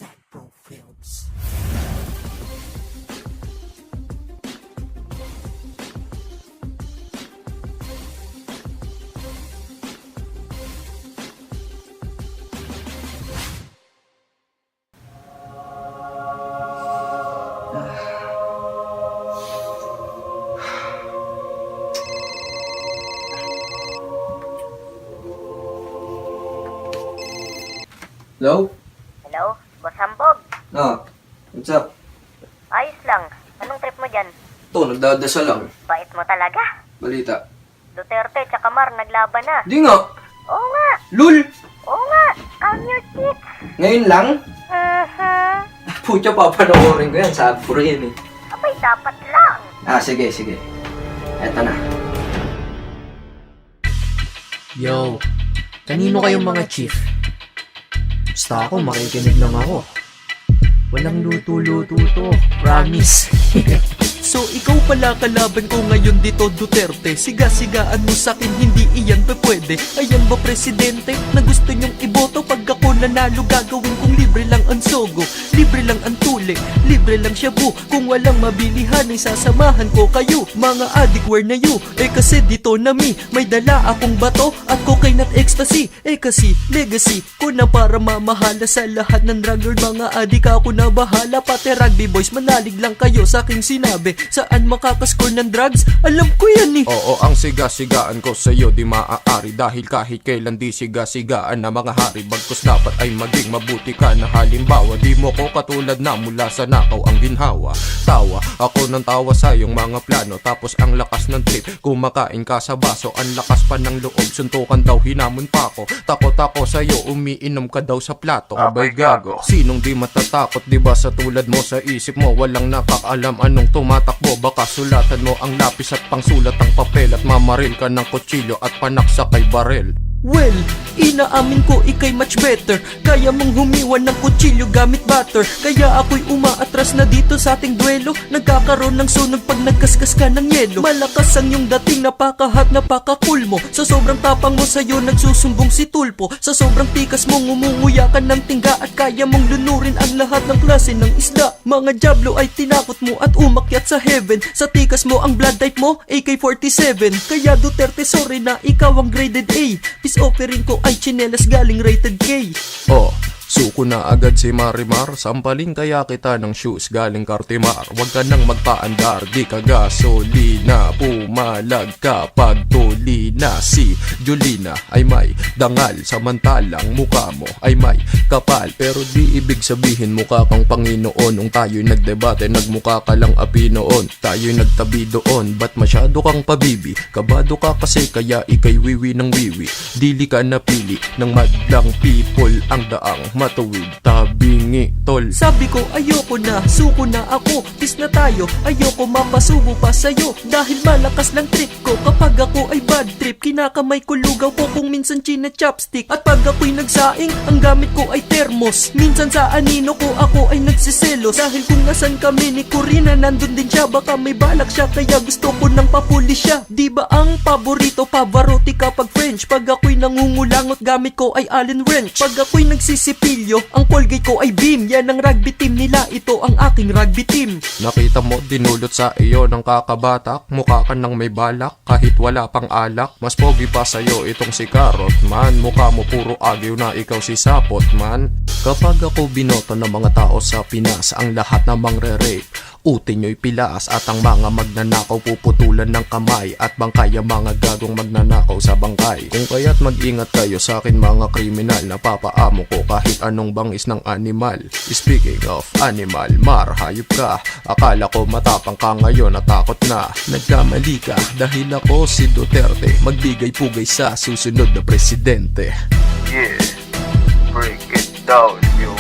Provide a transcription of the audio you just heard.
Sadpo Films. Hello? Hello? Boss Hambog? What's up? Ayos lang. Anong trip mo dyan? Ito, nagdadasal lang. Bait mo talaga. Balita. Duterte tsaka Mar naglaban na. Di nga! Oo nga. Lul! Oo nga. I'm your chick. Ngayon lang? Mhm. Pucha, papanoorin ko yan. Sabi ko rin eh. Abay, dapat lang. Sige. Eto na. Yo, kanino kayong mga chief? Basta ako, makikinig lang ako. Walang luto-luto to, promise. So ikaw pala kalaban ko ngayon dito, Duterte. Siga-sigaan mo sa'kin, hindi iyan pa pwede. Ayan ba presidente na gusto nyong iboto? Pag ako nanalo, gagawin kong libre lang ang sogo, libre lang ang tuli, libre lang shabu. Kung walang mabilihan ay sasamahan ko kayo, mga addict, where na you? Kasi dito na mi, may dala akong bato at cocaine at ecstasy. Kasi legacy ko na para mamahala sa lahat ng drug lord. Mga addict, ako na bahala. Pati rugby boys, manalig lang kayo sa aking sinabi. Saan makakascore ng drugs? Alam ko yan eh. Oo, ang siga-sigaan ko sa'yo di maaari. Dahil kahit kailan di siga-sigaan na mga hari. Bagkus dapat ay maging mabuti ka na halimbawa. Di mo ko katulad na mula sa nakaw ang ginhawa. Tawa, ako ng tawa sa iyong mga plano. Tapos ang lakas ng trip, kumakain ka sa baso. Ang lakas pa ng loob, suntukan daw, hinamon pa ako. Takot ako sa'yo, umiinom ka daw sa plato. Abay gago, sinong di matatakot? Di ba sa tulad mo sa isip mo walang nakakaalam anong tumatakbo? Baka sulatan mo ang lapis at pangsulat ang papel at mamaril ka ng kutsilyo at panaksa kay barel. Well, inaamin ko ikay much better. Kaya mong humiwan ng kutsilyo gamit butter. Kaya ako'y umaatras na dito sa ating duelo. Nagkakaroon ng sunog pag nagkaskas ka ng yelo. Malakas ang iyong dating, napakahat, napaka-cool mo. Sa sobrang tapang mo sa'yo nagsusumbong si Tulpo. Sa sobrang tikas mo ngumunguya ka ng tingga. At kaya mong lunurin ang lahat ng klase ng isda. Mga diablo ay tinakot mo at umakyat sa heaven. Sa tikas mo ang blood type mo AK-47. Kaya Duterte, sorry na ikaw ang graded A. Offering ko ay chinelas galing rated K. Oh, suko na agad si Marimar. Sampaling kaya kita ng shoes galing Cartimar. Huwag ka nang magpaandar, di ka gasolina. Pumalag ka pag tuli na. Si Julina ay may dangal, samantalang mukha mo ay may kapal. Pero di ibig sabihin mukha kang Panginoon. Nung tayo'y nagdebate, nagmukha ka lang api noon. Tayo'y nagtabi doon, ba't masyado kang pabibi? Kabado ka kasi kaya ikay wiwi ng wiwi. Dili ka napili ng madlang people. Ang daang matuwid, tabingi tol. Sabi ko ayoko na, suko na ako. Peace na tayo, ayoko mapasubo pa sa'yo. Dahil malakas lang trip ko kapag ako ay bad trip. Kinakamay ko lugaw ko kung minsan china chopstick. At pag ako'y nagsaing, ang gamit ko ay thermos. Minsan sa anino ko ako ay nagsiselos. Dahil kung nasan kami ni Corina, nandun din siya. Baka may balak siya kaya gusto ko nang papuli siya. Di ba ang paborito, Pavarotti kapag French? Pag ako'y nangungulangot, gamit ko ay Allen wrench. Pag ako'y nagsisipilyo, ang Colgate ko ay Beam. Yan ang rugby team nila, ito ang aking rugby team. Nakita mo dinulot sa iyo ng kakabatak. Mukha ka nang may balak kahit wala pang alak. Mas pogi pa sa'yo itong si Karot man. Mukha mo puro agyo na ikaw si Sapot man. Kapag ako binoto ng mga tao sa Pinas, ang lahat namang re-rape, utin nyo'y pilas. At ang mga magnanakaw puputulan ng kamay. At bangkay ang mga gagong magnanakaw sa bangkay. Kung kaya't mag-ingat kayo sa akin mga kriminal. Napapaamo ko kahit anong bangis ng animal. Speaking of animal, Mar, hayop ka. Akala ko matapang ka ngayon, natakot na. Nagkamali ka dahil ako si Duterte. Magbigay-pugay sa susunod na presidente. Yeah, break it down, yo.